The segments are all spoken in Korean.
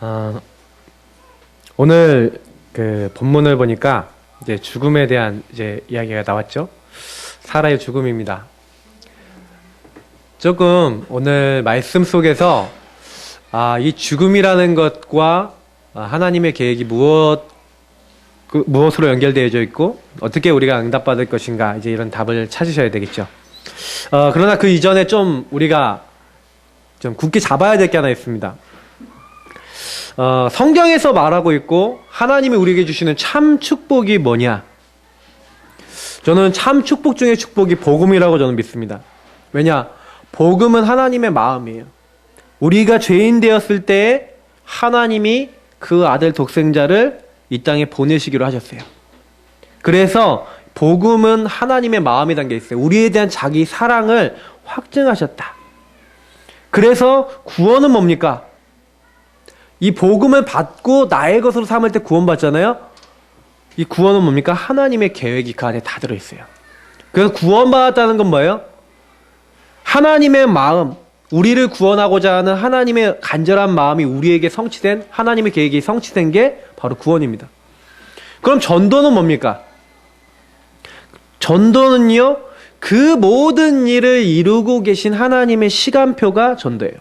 어, 오늘 그 본문을 보니까 이제 죽음에 대한 이제 이야기가 나왔죠. 사라의 죽음입니다. 조금 오늘 말씀 속에서 이 죽음이라는 것과 하나님의 계획이 무엇으로 연결되어져 있고 어떻게 우리가 응답받을 것인가, 이제 이런 답을 찾으셔야 되겠죠. 그러나 그 이전에 좀 우리가 좀 굳게 잡아야 될 게 하나 있습니다. 성경에서 말하고 있고 하나님이 우리에게 주시는 참 축복이 뭐냐? 저는 참 축복 중에 축복이 복음이라고 저는 믿습니다. 왜냐? 복음은 하나님의 마음이에요. 우리가 죄인 되었을 때에 하나님이 그 아들 독생자를 이 땅에 보내시기로 하셨어요. 그래서 복음은 하나님의 마음이 담겨 있어요. 우리에 대한 자기 사랑을 확증하셨다. 그래서 구원은 뭡니까? 이 복음을 받고 나의 것으로 삼을 때 구원받잖아요. 이 구원은 뭡니까? 하나님의 계획이 그 안에 다 들어있어요. 그래서 구원받았다는 건 뭐예요? 하나님의 마음, 우리를 구원하고자 하는 하나님의 간절한 마음이 우리에게 성취된, 하나님의 계획이 성취된 게 바로 구원입니다. 그럼 전도는 뭡니까? 전도는요, 그 모든 일을 이루고 계신 하나님의 시간표가 전도예요.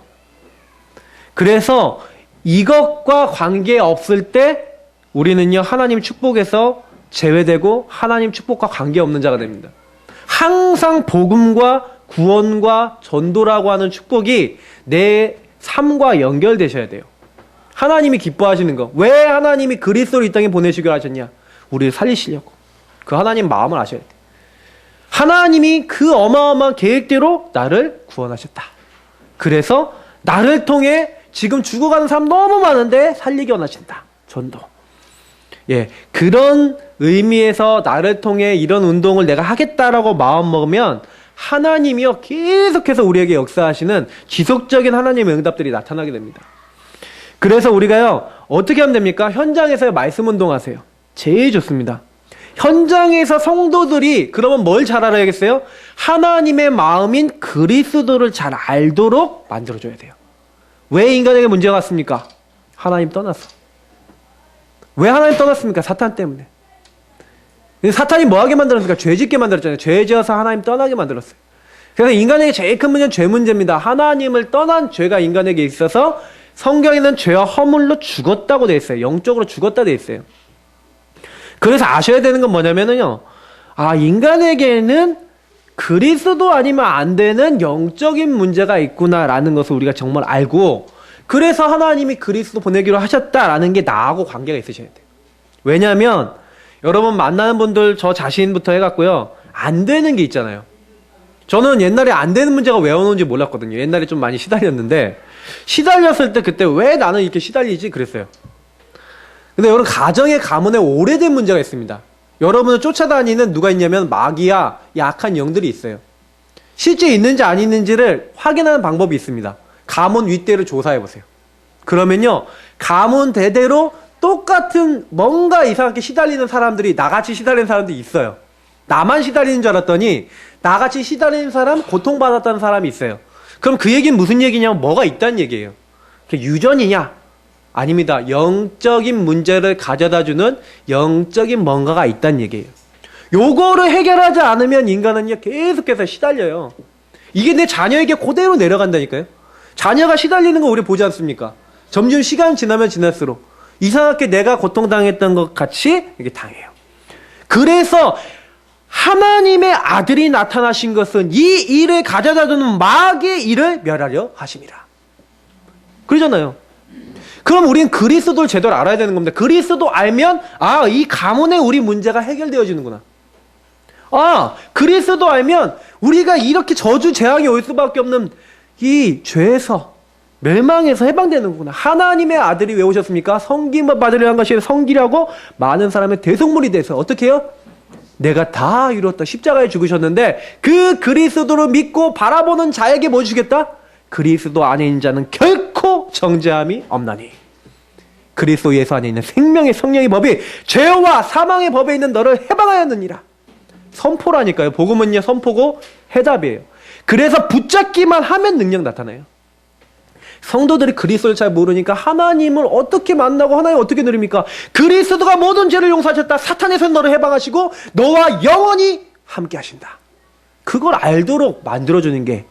그래서 이것과 관계없을 때 우리는요, 하나님 축복에서 제외되고 하나님 축복과 관계없는 자가 됩니다. 항상 복음과 구원과 전도라고 하는 축복이 내 삶과 연결되셔야 돼요. 하나님이 기뻐하시는 거. 왜 하나님이 그리스도를 이 땅에 보내시기로 하셨냐? 우리를 살리시려고. 그 하나님 마음을 아셔야 돼요. 하나님이 그 어마어마한 계획대로 나를 구원하셨다. 그래서 나를 통해 지금 죽어가는 사람 너무 많은데 살리기 원하신다. 전도. 예, 그런 의미에서 나를 통해 이런 운동을 내가 하겠다라고 마음 먹으면 하나님이요, 계속해서 우리에게 역사하시는 지속적인 하나님의 응답들이 나타나게 됩니다. 그래서 우리가요, 어떻게 하면 됩니까? 현장에서 말씀 운동하세요. 제일 좋습니다. 현장에서 성도들이 그러면 뭘 잘 알아야겠어요? 하나님의 마음인 그리스도를 잘 알도록 만들어줘야 돼요. 왜 인간에게 문제가 왔습니까? 하나님 떠났어. 왜 하나님 떠났습니까? 사탄 때문에. 사탄이 뭐하게 만들었습니까? 죄 짓게 만들었잖아요. 죄 지어서 하나님 떠나게 만들었어요. 그래서 인간에게 제일 큰 문제는 죄 문제입니다. 하나님을 떠난 죄가 인간에게 있어서 성경에는 죄와 허물로 죽었다고 되어 있어요. 영적으로 죽었다 되어 있어요. 그래서 아셔야 되는 건 뭐냐면요, 인간에게는 그리스도 아니면 안 되는 영적인 문제가 있구나라는 것을 우리가 정말 알고, 그래서 하나님이 그리스도 보내기로 하셨다라는 게 나하고 관계가 있으셔야 돼요. 왜냐하면 여러분 만나는 분들, 저 자신부터 해갖고요, 안 되는 게 있잖아요. 저는 옛날에 안 되는 문제가 왜 오는지 몰랐거든요. 옛날에 좀 많이 시달렸는데, 시달렸을 때 그때 왜 나는 이렇게 시달리지? 그랬어요. 근데 여러분, 가정의 가문에 오래된 문제가 있습니다. 여러분을 쫓아다니는 누가 있냐면 마귀야, 약한 영들이 있어요. 실제 있는지 안 있는지를 확인하는 방법이 있습니다. 가문 윗대를 조사해보세요. 그러면요, 가문 대대로 똑같은 뭔가 이상하게 시달리는 사람들이, 나같이 시달리는 사람들이 있어요. 나만 시달리는 줄 알았더니 나같이 시달리는 사람, 고통받았다는 사람이 있어요. 그럼 그 얘기는 무슨 얘기냐면 뭐가 있다는 얘기예요. 유전이냐? 아닙니다. 영적인 문제를 가져다주는 영적인 뭔가가 있다는 얘기예요. 요거를 해결하지 않으면 인간은요, 계속해서 시달려요. 이게 내 자녀에게 그대로 내려간다니까요. 자녀가 시달리는 거 우리 보지 않습니까? 점점 시간 지나면 지날수록 이상하게 내가 고통당했던 것 같이 이게 당해요. 그래서 하나님의 아들이 나타나신 것은 이 일을 가져다주는 마귀의 일을 멸하려 하심이라. 그러잖아요. 그럼 우리는 그리스도를 제대로 알아야 되는 겁니다. 그리스도 알면 이 가문에 우리 문제가 해결되어지는구나. 그리스도 알면 우리가 이렇게 저주 재앙이 올 수밖에 없는 이 죄에서, 멸망에서 해방되는구나. 하나님의 아들이 왜 오셨습니까? 성김을 받으려 한 것이 성기라고 많은 사람의 대속물이 돼서 어떻게 해요? 내가 다 이뤘다. 십자가에 죽으셨는데 그 그리스도를 믿고 바라보는 자에게 뭐 주겠다? 그리스도 안에 있는 자는 결코 정죄함이 없나니. 그리스도 예수 안에 있는 생명의 성령의 법이 죄와 사망의 법에 있는 너를 해방하였느니라. 선포라니까요. 복음은요, 선포고 해답이에요. 그래서 붙잡기만 하면 능력 나타나요. 성도들이 그리스도를 잘 모르니까 하나님을 어떻게 만나고 하나님을 어떻게 누립니까? 그리스도가 모든 죄를 용서하셨다. 사탄의 손 너를 해방하시고 너와 영원히 함께 하신다. 그걸 알도록 만들어주는 게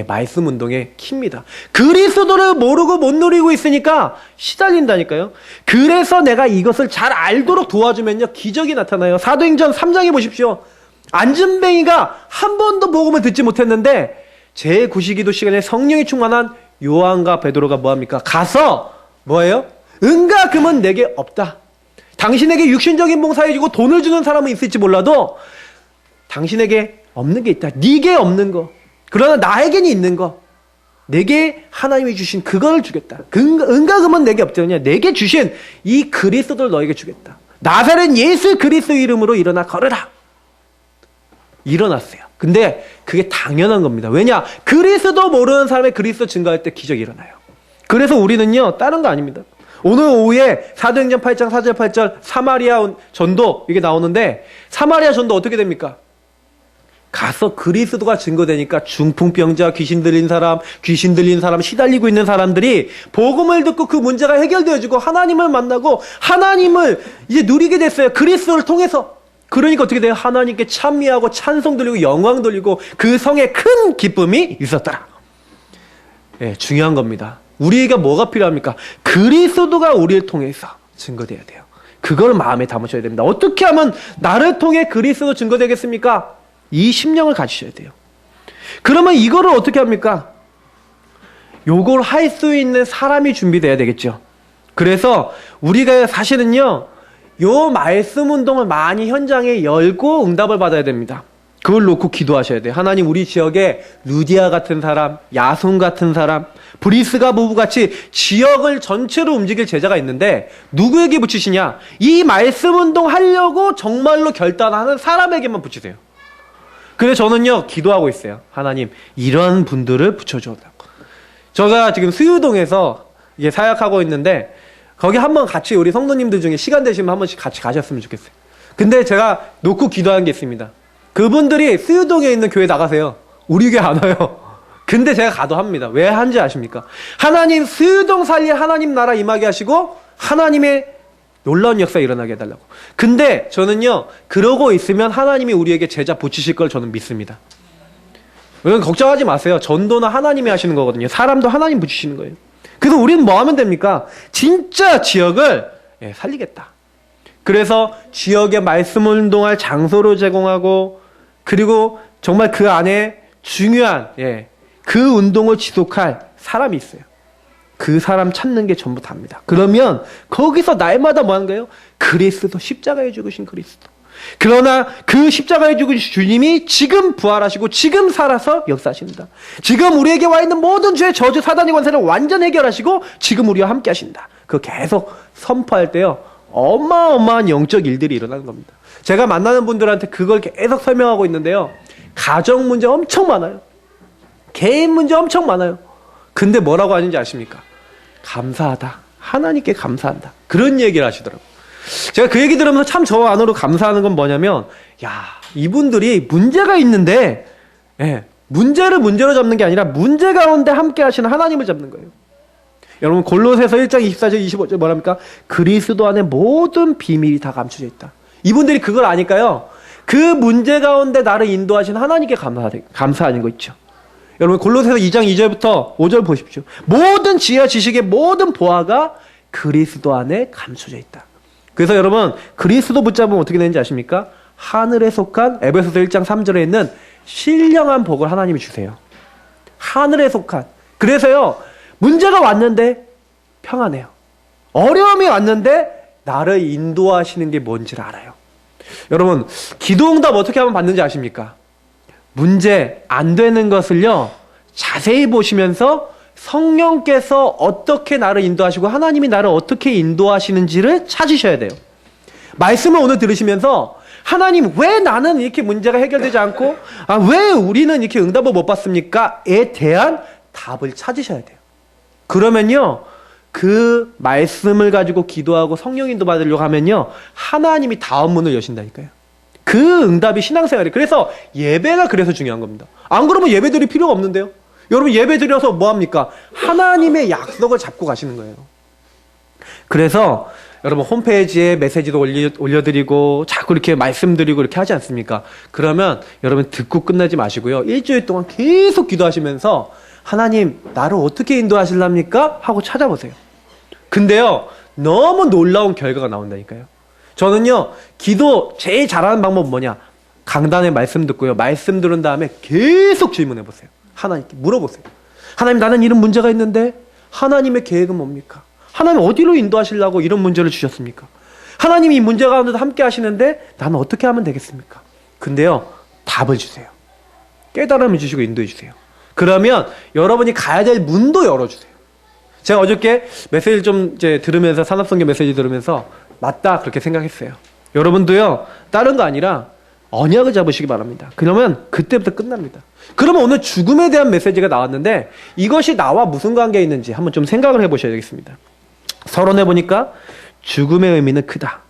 말씀 운동의 키입니다. 그리스도를 모르고 못 누리고 있으니까 시달린다니까요. 그래서 내가 이것을 잘 알도록 도와주면요, 기적이 나타나요. 사도행전 3장에 보십시오. 안전뱅이가 한 번도 복음을 듣지 못했는데 제9시기도 시간에 성령이 충만한 요한과 베드로가 뭐합니까? 가서 뭐예요? 은과 금은 내게 없다. 당신에게 육신적인 봉사해주고 돈을 주는 사람은 있을지 몰라도 당신에게 없는 게 있다. 네게 없는 거. 그러나 나에게는 있는 거. 내게 하나님이 주신 그걸 주겠다. 은과 금은 내게 없더냐. 내게 주신 이 그리스도를 너에게 주겠다. 나사렛 예수 그리스도 이름으로 일어나 걸으라. 일어났어요. 근데 그게 당연한 겁니다. 왜냐? 그리스도 모르는 사람의 그리스도 증거할 때 기적이 일어나요. 그래서 우리는요, 다른 거 아닙니다. 오늘 오후에 사도행전 8장 4절 8절 사마리아 전도 이게 나오는데, 사마리아 전도 어떻게 됩니까? 가서 그리스도가 증거되니까 중풍병자, 귀신 들린 사람, 시달리고 있는 사람들이 복음을 듣고 그 문제가 해결되어지고 하나님을 만나고 하나님을 이제 누리게 됐어요. 그리스도를 통해서. 그러니까 어떻게 돼요? 하나님께 찬미하고 찬송 돌리고 영광 돌리고 그 성에 큰 기쁨이 있었더라. 중요한 겁니다. 우리에게 뭐가 필요합니까? 그리스도가 우리를 통해서 증거돼야 돼요. 그걸 마음에 담으셔야 됩니다. 어떻게 하면 나를 통해 그리스도 증거되겠습니까? 이 심령을 가지셔야 돼요. 그러면 이거를 어떻게 합니까? 요걸 할 수 있는 사람이 준비돼야 되겠죠. 그래서 우리가 사실은요, 요 말씀 운동을 많이 현장에 열고 응답을 받아야 됩니다. 그걸 놓고 기도하셔야 돼요. 하나님, 우리 지역에 루디아 같은 사람, 야손 같은 사람, 브리스가 부부같이 지역을 전체로 움직일 제자가 있는데 누구에게 붙이시냐? 이 말씀 운동 하려고 정말로 결단하는 사람에게만 붙이세요. 그래서 저는요, 기도하고 있어요. 하나님, 이런 분들을 붙여줘라고. 제가 지금 수유동에서 이게 사역하고 있는데 거기 한번 같이 우리 성도님들 중에 시간 되시면 한 번씩 같이 가셨으면 좋겠어요. 근데 제가 놓고 기도한 게 있습니다. 그분들이 수유동에 있는 교회 나가세요. 우리 교회 안 와요. 근데 제가 가도 합니다. 왜 한지 아십니까? 하나님, 수유동 살리 하나님 나라 임하게 하시고 하나님의 놀라운 역사 일어나게 해달라고. 근데 저는요, 그러고 있으면 하나님이 우리에게 제자 붙이실 걸 저는 믿습니다. 여러분 걱정하지 마세요. 전도는 하나님이 하시는 거거든요. 사람도 하나님 붙이시는 거예요. 그래서 우리는 뭐 하면 됩니까? 진짜 지역을 살리겠다. 그래서 지역에 말씀 운동할 장소를 제공하고, 그리고 정말 그 안에 중요한 그 운동을 지속할 사람이 있어요. 그 사람 찾는 게 전부 답니다. 그러면 거기서 날마다 뭐 하는 거예요? 그리스도, 십자가에 죽으신 그리스도. 그러나 그 십자가에 죽으신 주님이 지금 부활하시고 지금 살아서 역사하신다. 지금 우리에게 와 있는 모든 죄의 저주, 사단의 권세를 완전 해결하시고 지금 우리와 함께 하신다. 그거 계속 선포할 때요, 어마어마한 영적 일들이 일어나는 겁니다. 제가 만나는 분들한테 그걸 계속 설명하고 있는데요, 가정 문제 엄청 많아요. 개인 문제 엄청 많아요. 근데 뭐라고 하는지 아십니까? 감사하다. 하나님께 감사한다. 그런 얘기를 하시더라고요. 제가 그 얘기 들으면서 참 저 안으로 감사하는 건 뭐냐면, 야, 이분들이 문제가 있는데, 문제를 문제로 잡는 게 아니라 문제 가운데 함께 하시는 하나님을 잡는 거예요. 여러분, 골로새서 1장 24절 25절 뭐랍니까? 그리스도 안에 모든 비밀이 다 감춰져 있다. 이분들이 그걸 아니까요, 그 문제 가운데 나를 인도하신 하나님께 감사하는 거 있죠. 여러분, 골로새서 2장 2절부터 5절 보십시오. 모든 지혜와 지식의 모든 보화가 그리스도 안에 감춰져 있다. 그래서 여러분, 그리스도 붙잡으면 어떻게 되는지 아십니까? 하늘에 속한 에베소서 1장 3절에 있는 신령한 복을 하나님이 주세요. 하늘에 속한. 그래서요, 문제가 왔는데 평안해요. 어려움이 왔는데 나를 인도하시는 게 뭔지를 알아요. 여러분, 기도응답 어떻게 하면 받는지 아십니까? 문제 안 되는 것을요, 자세히 보시면서 성령께서 어떻게 나를 인도하시고 하나님이 나를 어떻게 인도하시는지를 찾으셔야 돼요. 말씀을 오늘 들으시면서 하나님, 왜 나는 이렇게 문제가 해결되지 않고, 왜 우리는 이렇게 응답을 못 받습니까? 에 대한 답을 찾으셔야 돼요. 그러면요, 그 말씀을 가지고 기도하고 성령 인도 받으려고 하면요, 하나님이 다음 문을 여신다니까요. 그 응답이 신앙생활이에요. 그래서 예배가 그래서 중요한 겁니다. 안 그러면 예배드릴 필요가 없는데요. 여러분 예배 드려서 뭐 합니까? 하나님의 약속을 잡고 가시는 거예요. 그래서 여러분 홈페이지에 메시지도 올려드리고 자꾸 이렇게 말씀드리고 이렇게 하지 않습니까? 그러면 여러분 듣고 끝나지 마시고요. 일주일 동안 계속 기도하시면서 하나님 나를 어떻게 인도하실랍니까? 하고 찾아보세요. 근데요 너무 놀라운 결과가 나온다니까요. 저는요 기도 제일 잘하는 방법은 뭐냐? 강단의 말씀 듣고요. 말씀 들은 다음에 계속 질문해 보세요. 하나님께 물어보세요. 하나님 나는 이런 문제가 있는데 하나님의 계획은 뭡니까? 하나님 어디로 인도하시려고 이런 문제를 주셨습니까? 하나님이 이 문제 가운데도 함께 하시는데 나는 어떻게 하면 되겠습니까? 근데요 답을 주세요. 깨달음을 주시고 인도해 주세요. 그러면 여러분이 가야 될 문도 열어주세요. 제가 어저께 메시지를 좀 이제 들으면서 산업성경 메시지 들으면서 맞다 그렇게 생각했어요. 여러분도요 다른 거 아니라 언약을 잡으시기 바랍니다. 그러면 그때부터 끝납니다. 그러면 오늘 죽음에 대한 메시지가 나왔는데 이것이 나와 무슨 관계가 있는지 한번 좀 생각을 해보셔야 되겠습니다. 서론해 보니까 죽음의 의미는 크다.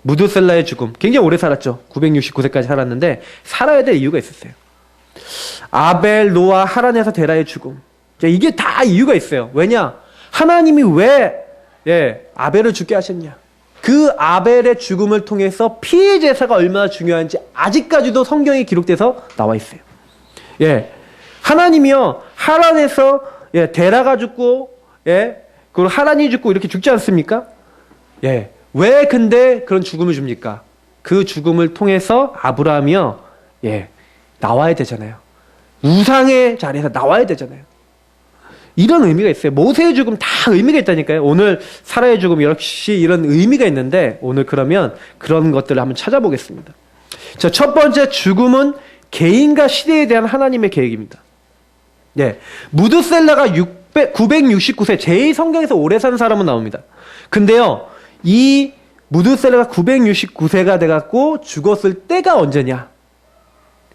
무드셀라의 죽음 굉장히 오래 살았죠. 969세까지 살았는데 살아야 될 이유가 있었어요. 아벨, 노아, 하란에서 데라의 죽음 이게 다 이유가 있어요. 왜냐? 하나님이 왜 아벨을 죽게 하셨냐? 그 아벨의 죽음을 통해서 피의 제사가 얼마나 중요한지 아직까지도 성경에 기록돼서 나와 있어요. 하나님이요 하란에서 데라가 죽고 그리고 하란이 죽고 이렇게 죽지 않습니까? 왜 근데 그런 죽음을 줍니까? 그 죽음을 통해서 아브라함이요 나와야 되잖아요. 우상의 자리에서 나와야 되잖아요. 이런 의미가 있어요. 모세의 죽음 다 의미가 있다니까요. 오늘 사라의 죽음 역시 이런 의미가 있는데 오늘 그러면 그런 것들을 한번 찾아보겠습니다. 자, 첫 번째 죽음은 개인과 시대에 대한 하나님의 계획입니다. 무드셀라가 969세 제일 성경에서 오래 산 사람은 나옵니다. 근데요 이 무드셀라가 969세가 돼갖고 죽었을 때가 언제냐?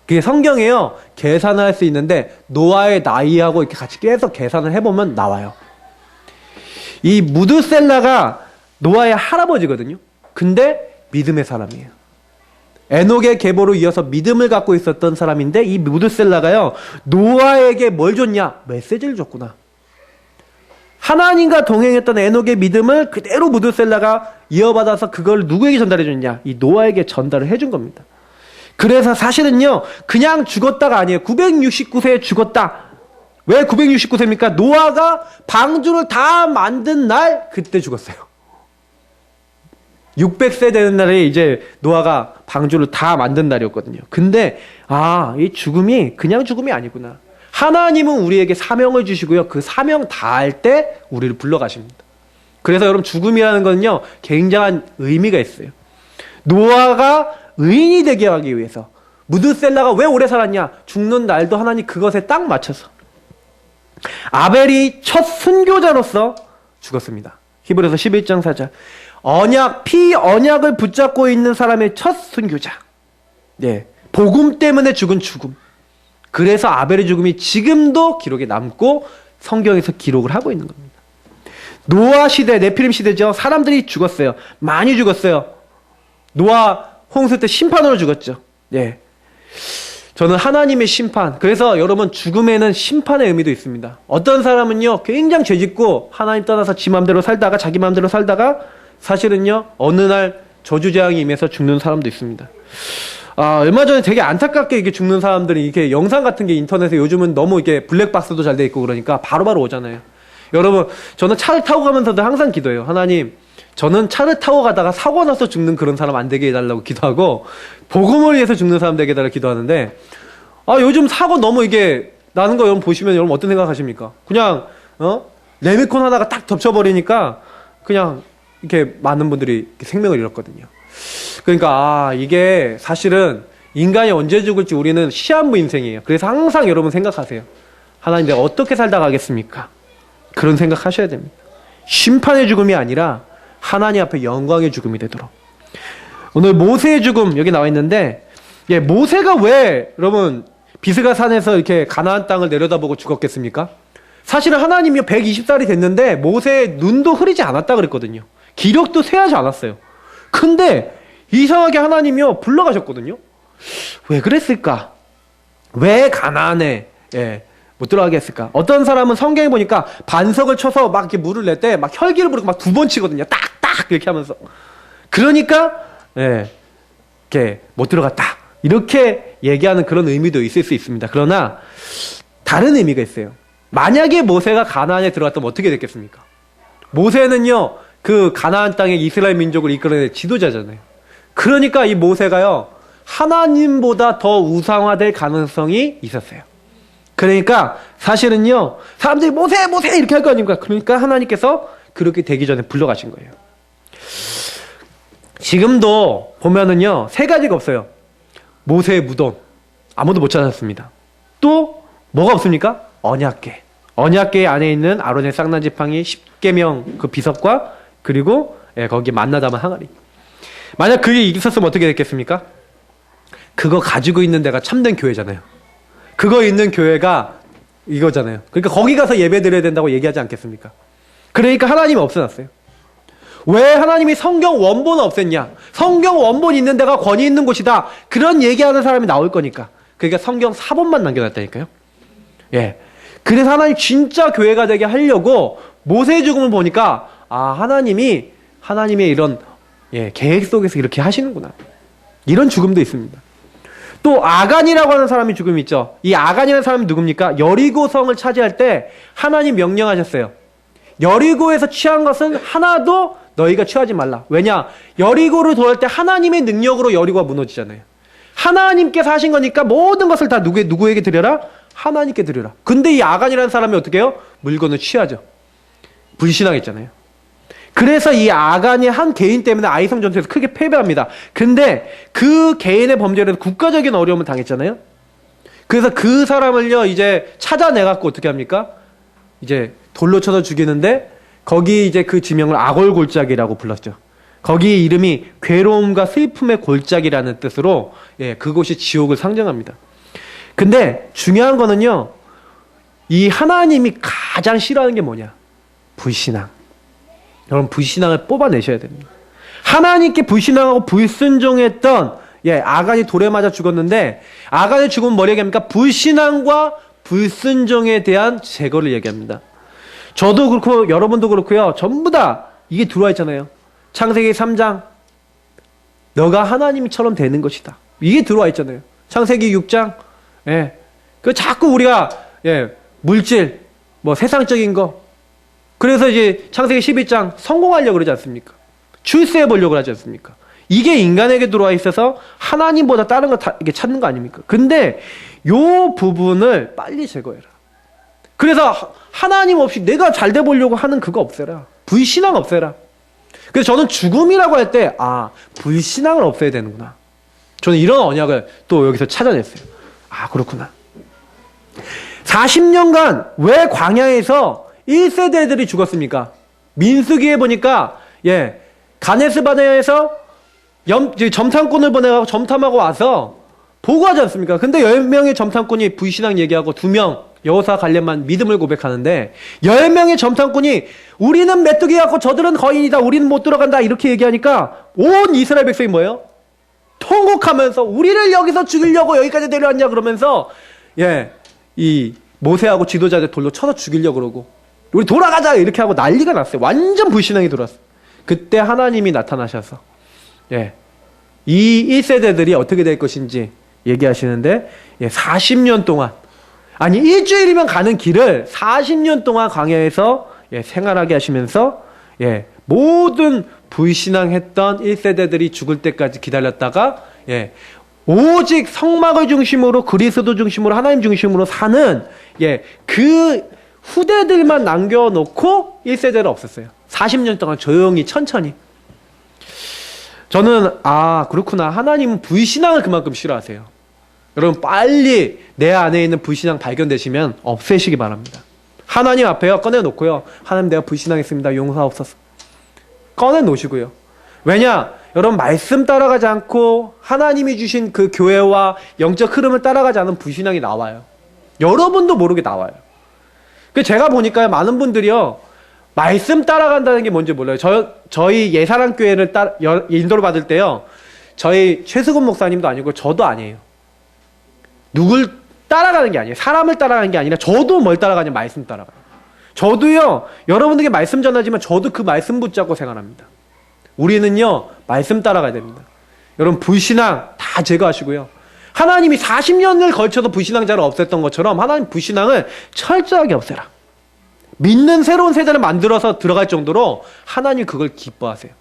그게 성경에요 계산을 할 수 있는데 노아의 나이하고 이렇게 같이 계속 계산을 해보면 나와요. 이 무드셀라가 노아의 할아버지거든요. 근데 믿음의 사람이에요. 에녹의 계보로 이어서 믿음을 갖고 있었던 사람인데 이 무드셀라가요 노아에게 뭘 줬냐? 메시지를 줬구나. 하나님과 동행했던 에녹의 믿음을 그대로 무드셀라가 이어받아서 그걸 누구에게 전달해 줬냐? 이 노아에게 전달을 해준 겁니다. 그래서 사실은요 그냥 죽었다가 아니에요. 969세에 죽었다. 왜 969세입니까? 노아가 방주를 다 만든 날 그때 죽었어요. 600세 되는 날에 이제 노아가 방주를 다 만든 날이었거든요. 근데 이 죽음이 그냥 죽음이 아니구나. 하나님은 우리에게 사명을 주시고요. 그 사명 다할 때 우리를 불러가십니다. 그래서 여러분 죽음이라는 건요 굉장한 의미가 있어요. 노아가 의인이 되게 하기 위해서 무드셀라가 왜 오래 살았냐? 죽는 날도 하나님 그것에 딱 맞춰서 아벨이 첫 순교자로서 죽었습니다. 히브리서 11장 4절 언약을 붙잡고 있는 사람의 첫 순교자. 복음 때문에 죽은 죽음. 그래서 아벨의 죽음이 지금도 기록에 남고 성경에서 기록을 하고 있는 겁니다. 노아 시대, 네피림 시대죠. 사람들이 죽었어요. 많이 죽었어요. 노아 홍수 때 심판으로 죽었죠. 저는 하나님의 심판. 그래서 여러분 죽음에는 심판의 의미도 있습니다. 어떤 사람은요 굉장히 죄짓고 하나님 떠나서 지 맘대로 살다가 자기 맘대로 살다가 사실은요 어느 날 저주재앙이 임해서 죽는 사람도 있습니다. 얼마 전에 되게 안타깝게 이게 죽는 사람들이 이렇게 영상 같은 게 인터넷에 요즘은 너무 이게 블랙박스도 잘 돼 있고 그러니까 바로바로 오잖아요. 여러분 저는 차를 타고 가면서도 항상 기도해요. 하나님 저는 차를 타고 가다가 사고 나서 죽는 그런 사람 안 되게 해달라고 기도하고 복음을 위해서 죽는 사람 되게 해달라고 기도하는데 요즘 사고 너무 이게 나는 거 여러분 보시면 여러분 어떤 생각하십니까? 그냥 레미콘 하나가 딱 덮쳐버리니까 그냥 이렇게 많은 분들이 이렇게 생명을 잃었거든요. 그러니까 이게 사실은 인간이 언제 죽을지 우리는 시한부 인생이에요. 그래서 항상 여러분 생각하세요. 하나님 내가 어떻게 살다 가겠습니까? 그런 생각하셔야 됩니다. 심판의 죽음이 아니라 하나님 앞에 영광의 죽음이 되도록. 오늘 모세의 죽음 여기 나와 있는데 모세가 왜 여러분 비스가 산에서 이렇게 가나안 땅을 내려다보고 죽었겠습니까? 사실은 하나님이 120살이 됐는데 모세의 눈도 흐리지 않았다 그랬거든요. 기력도 쇠하지 않았어요. 근데 이상하게 하나님이요 불러가셨거든요. 왜 그랬을까? 왜 가나안에 못 들어가게 했을까? 어떤 사람은 성경에 보니까 반석을 쳐서 막 이렇게 물을 낼 때 막 혈기를 부르고 막 2번 치거든요. 딱딱 이렇게 하면서. 그러니까 예, 이렇게 못 들어갔다. 이렇게 얘기하는 그런 의미도 있을 수 있습니다. 그러나 다른 의미가 있어요. 만약에 모세가 가나안에 들어갔다면 어떻게 됐겠습니까? 모세는요, 그 가나안 땅에 이스라엘 민족을 이끌어낸 지도자잖아요. 그러니까 이 모세가요, 하나님보다 더 우상화될 가능성이 있었어요. 그러니까 사실은요, 사람들이 모세 이렇게 할 거 아닙니까? 그러니까 하나님께서 그렇게 되기 전에 불러가신 거예요. 지금도 보면은요, 3가지가 없어요. 모세의 무덤, 아무도 못 찾았습니다. 또 뭐가 없습니까? 언약궤. 언약궤 안에 있는 아론의 쌍난 지팡이 10계명 그 비석과 그리고 거기 만나 담은 항아리. 만약 그게 있었으면 어떻게 됐겠습니까? 그거 가지고 있는 데가 참된 교회잖아요. 그거 있는 교회가 이거잖아요. 그러니까 거기 가서 예배 드려야 된다고 얘기하지 않겠습니까? 그러니까 하나님이 없애놨어요. 왜 하나님이 성경 원본을 없앴냐? 성경 원본 있는 데가 권위 있는 곳이다. 그런 얘기하는 사람이 나올 거니까. 그러니까 성경 사본만 남겨놨다니까요. 예. 그래서 하나님 진짜 교회가 되게 하려고 모세의 죽음을 보니까 하나님의 이런 계획 속에서 이렇게 하시는구나. 이런 죽음도 있습니다. 또 아간이라고 하는 사람이 죽음이 있죠. 이 아간이라는 사람이 누굽니까? 여리고성을 차지할 때 하나님 명령하셨어요. 여리고에서 취한 것은 하나도 너희가 취하지 말라. 왜냐? 여리고를 도할 때 하나님의 능력으로 여리고가 무너지잖아요. 하나님께서 하신 거니까 모든 것을 다 누구에게 드려라? 하나님께 드려라. 근데 이 아간이라는 사람이 어떻게 해요? 물건을 취하죠. 불신앙했잖아요. 그래서 이 아간이 한 개인 때문에 아이성 전투에서 크게 패배합니다. 근데 그 개인의 범죄로 국가적인 어려움을 당했잖아요. 그래서 그 사람을요, 이제 찾아내갖고 어떻게 합니까? 이제 돌로 쳐서 죽이는데 거기 이제 그 지명을 아골골짜기라고 불렀죠. 거기 이름이 괴로움과 슬픔의 골짜기라는 뜻으로 그곳이 지옥을 상징합니다. 근데 중요한 거는요, 이 하나님이 가장 싫어하는 게 뭐냐? 불신앙. 여러분, 불신앙을 뽑아내셔야 됩니다. 하나님께 불신앙하고 불순종했던 아간이 돌에 맞아 죽었는데, 아간의 죽음은 뭘 얘기합니까? 불신앙과 불순종에 대한 제거를 얘기합니다. 저도 그렇고 여러분도 그렇고요, 전부 다 이게 들어와 있잖아요. 창세기 3장 너가 하나님처럼 되는 것이다, 이게 들어와 있잖아요. 창세기 6장 그 자꾸 우리가 물질 세상적인 거, 그래서 이제 창세기 11장 성공하려고 그러지 않습니까? 출세해 보려고 하지 않습니까? 이게 인간에게 들어와 있어서 하나님보다 다른 거 이게 찾는 거 아닙니까? 근데 요 부분을 빨리 제거해라. 그래서 하나님 없이 내가 잘 돼 보려고 하는 그거 없애라. 불신앙 없애라. 그래서 저는 죽음이라고 할 때 불신앙을 없애야 되는구나. 저는 이런 언약을 또 여기서 찾아냈어요. 그렇구나. 40년간 왜 광야에서 1세대들이 죽었습니까? 민수기에 보니까 가네스 바네아에서 점탐꾼을 보내고 점탐하고 와서 보고하지 않습니까? 근데 10명의 점탐꾼이 불신앙 얘기하고 2명 여호사 갈렙만 믿음을 고백하는데 10명의 점탐꾼이 우리는 메뚜기 같고 저들은 거인이다, 우리는 못 들어간다, 이렇게 얘기하니까 온 이스라엘 백성이 뭐예요? 통곡하면서 우리를 여기서 죽이려고 여기까지 데려왔냐 그러면서 이 모세하고 지도자들 돌로 쳐서 죽이려고 그러고 우리 돌아가자 이렇게 하고 난리가 났어요. 완전 불신앙이 들어왔어요. 그때 하나님이 나타나셔서 이 1세대들이 어떻게 될 것인지 얘기하시는데 40년 동안, 아니 일주일이면 가는 길을 40년 동안 광야에서 생활하게 하시면서 모든 불신앙했던 1세대들이 죽을 때까지 기다렸다가 오직 성막을 중심으로 그리스도 중심으로 하나님 중심으로 사는 그 후대들만 남겨놓고 1세대를 없앴어요. 40년 동안 조용히 천천히. 저는 그렇구나, 하나님은 불신앙을 그만큼 싫어하세요. 여러분, 빨리 내 안에 있는 불신앙 발견되시면 없애시기 바랍니다. 하나님 앞에요 꺼내놓고요, 하나님 내가 불신앙했습니다, 용서하옵소서, 꺼내놓으시고요. 왜냐? 여러분, 말씀 따라가지 않고 하나님이 주신 그 교회와 영적 흐름을 따라가지 않은 불신앙이 나와요. 여러분도 모르게 나와요. 제가 보니까 많은 분들이요, 말씀 따라간다는 게 뭔지 몰라요. 저희 예사랑교회를 인도를 받을 때요, 저희 최수근 목사님도 아니고 저도 아니에요. 누굴 따라가는 게 아니에요. 사람을 따라가는 게 아니라 저도 뭘 따라가냐? 말씀 따라가요. 저도요, 여러분들에게 말씀 전하지만 저도 그 말씀 붙잡고 생활합니다. 우리는요, 말씀 따라가야 됩니다. 여러분, 불신앙 다 제거하시고요. 하나님이 40년을 걸쳐서 불신앙자를 없앴던 것처럼 하나님 불신앙을 철저하게 없애라. 믿는 새로운 세대를 만들어서 들어갈 정도로 하나님 그걸 기뻐하세요.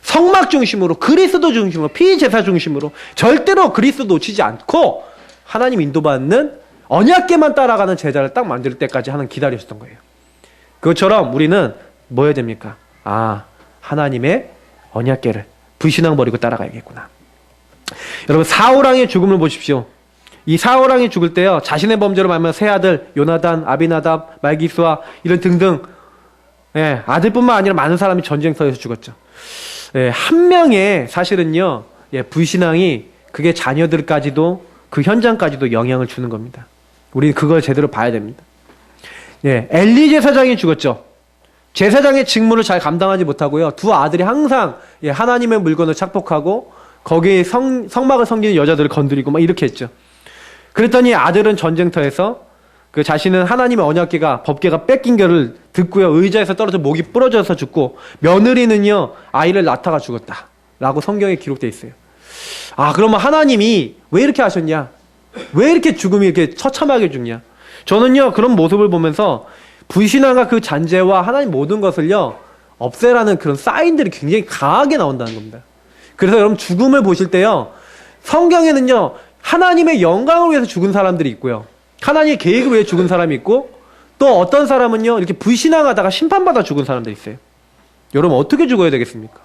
성막 중심으로, 그리스도 중심으로, 피제사 중심으로 절대로 그리스도 놓치지 않고 하나님 인도받는 언약궤만 따라가는 제자를 딱 만들 때까지 하나님 기다리셨던 거예요. 그것처럼 우리는 뭐 해야 됩니까? 하나님의 언약궤를 불신앙 버리고 따라가야겠구나. 여러분, 사울왕의 죽음을 보십시오. 이 사울왕이 죽을 때요, 자신의 범죄로 말하면 세 아들 요나단, 아비나답, 말기스와 이런 등등, 아들뿐만 아니라 많은 사람이 전쟁터에서 죽었죠. 한 명의 사실은요, 불신앙이 그게 자녀들까지도 그 현장까지도 영향을 주는 겁니다. 우리는 그걸 제대로 봐야 됩니다. 엘리 제사장이 죽었죠. 제사장의 직무를 잘 감당하지 못하고요, 두 아들이 항상 하나님의 물건을 착복하고 거기에 성막을 섬기는 여자들을 건드리고 막 이렇게 했죠. 그랬더니 아들은 전쟁터에서 그 자신은 하나님의 언약궤가, 법궤가 뺏긴 거를 듣고요, 의자에서 떨어져 목이 부러져서 죽고, 며느리는요, 아이를 낳다가 죽었다 라고 성경에 기록되어 있어요. 그러면 하나님이 왜 이렇게 하셨냐? 왜 이렇게 죽음이 이렇게 처참하게 죽냐? 저는요, 그런 모습을 보면서 불신앙과 그 잔재와 하나님 모든 것을요, 없애라는 그런 사인들이 굉장히 강하게 나온다는 겁니다. 그래서 여러분, 죽음을 보실 때요, 성경에는요, 하나님의 영광을 위해서 죽은 사람들이 있고요, 하나님의 계획을 위해 죽은 사람이 있고, 또 어떤 사람은요, 이렇게 불신앙하다가 심판받아 죽은 사람들이 있어요. 여러분, 어떻게 죽어야 되겠습니까?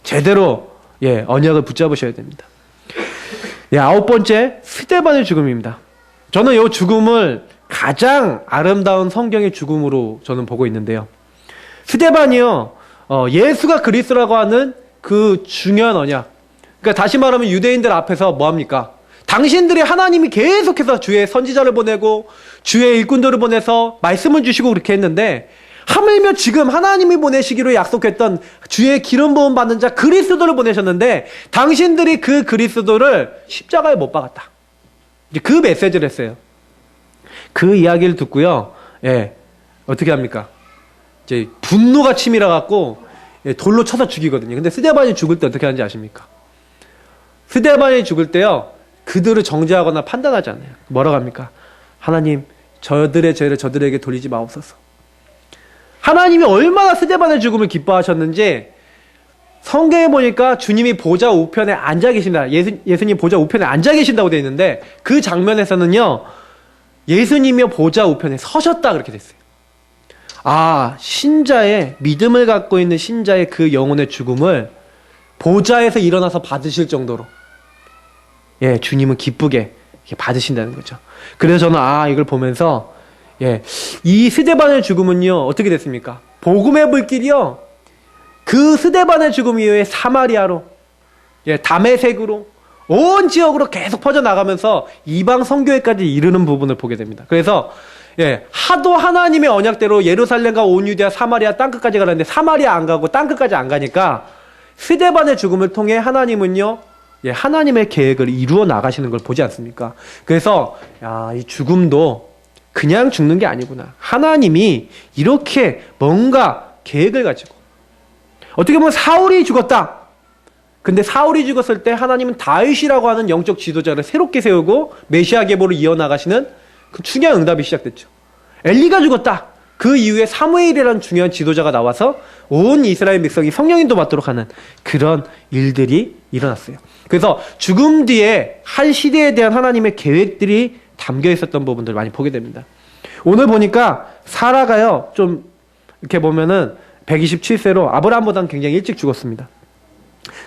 제대로 언약을 붙잡으셔야 됩니다. 9번째, 스데반의 죽음입니다. 저는 이 죽음을 가장 아름다운 성경의 죽음으로 저는 보고 있는데요. 스데반이요, 예수가 그리스도라고 하는 그 중요한 언약. 그러니까 다시 말하면 유대인들 앞에서 뭐합니까? 당신들이 하나님이 계속해서 주의 선지자를 보내고 주의 일꾼들을 보내서 말씀을 주시고 그렇게 했는데, 하물며 지금 하나님이 보내시기로 약속했던 주의 기름 부음 받는 자 그리스도를 보내셨는데 당신들이 그 그리스도를 십자가에 못 박았다. 이제 그 메시지를 했어요. 그 이야기를 듣고요, 어떻게 합니까? 이제 분노가 치밀어 갖고 돌로 쳐서 죽이거든요. 근데 스데반이 죽을 때 어떻게 하는지 아십니까? 스데반이 죽을 때요, 그들을 정죄하거나 판단하지 않아요. 뭐라고 합니까? 하나님, 저들의 죄를 저들에게 돌리지 마옵소서. 하나님이 얼마나 스데반의 죽음을 기뻐하셨는지 성경에 보니까 주님이 보좌 우편에 앉아 계신다, 예수님 보좌 우편에 앉아 계신다고 되어 있는데, 그 장면에서는요, 예수님이 보좌 우편에 서셨다 그렇게 됐어요. 신자의, 믿음을 갖고 있는 신자의 그 영혼의 죽음을 보좌에서 일어나서 받으실 정도로 주님은 기쁘게 받으신다는 거죠. 그래서 저는 이걸 보면서 이 스데반의 죽음은요, 어떻게 됐습니까? 복음의 불길이요, 그 스데반의 죽음 이후에 사마리아로, 다메섹으로, 온 지역으로 계속 퍼져나가면서 이방 선교회까지 이르는 부분을 보게 됩니다. 그래서 하도 하나님의 언약대로 예루살렘과 온 유대와 사마리아 땅끝까지 가는데 사마리아 안 가고 땅끝까지 안 가니까 스데반의 죽음을 통해 하나님은요, 하나님의 계획을 이루어 나가시는 걸 보지 않습니까? 그래서 이 죽음도 그냥 죽는 게 아니구나. 하나님이 이렇게 뭔가 계획을 가지고, 어떻게 보면 사울이 죽었다. 근데 사울이 죽었을 때 하나님은 다윗이라고 하는 영적 지도자를 새롭게 세우고 메시아 계보를 이어나가시는 그 중요한 응답이 시작됐죠. 엘리가 죽었다. 그 이후에 사무엘이라는 중요한 지도자가 나와서 온 이스라엘 백성이 성령인도 받도록 하는 그런 일들이 일어났어요. 그래서 죽음 뒤에 한 시대에 대한 하나님의 계획들이 담겨 있었던 부분들을 많이 보게 됩니다. 오늘 보니까 사라가요, 좀 이렇게 보면은 127세로 아브라함보다는 굉장히 일찍 죽었습니다.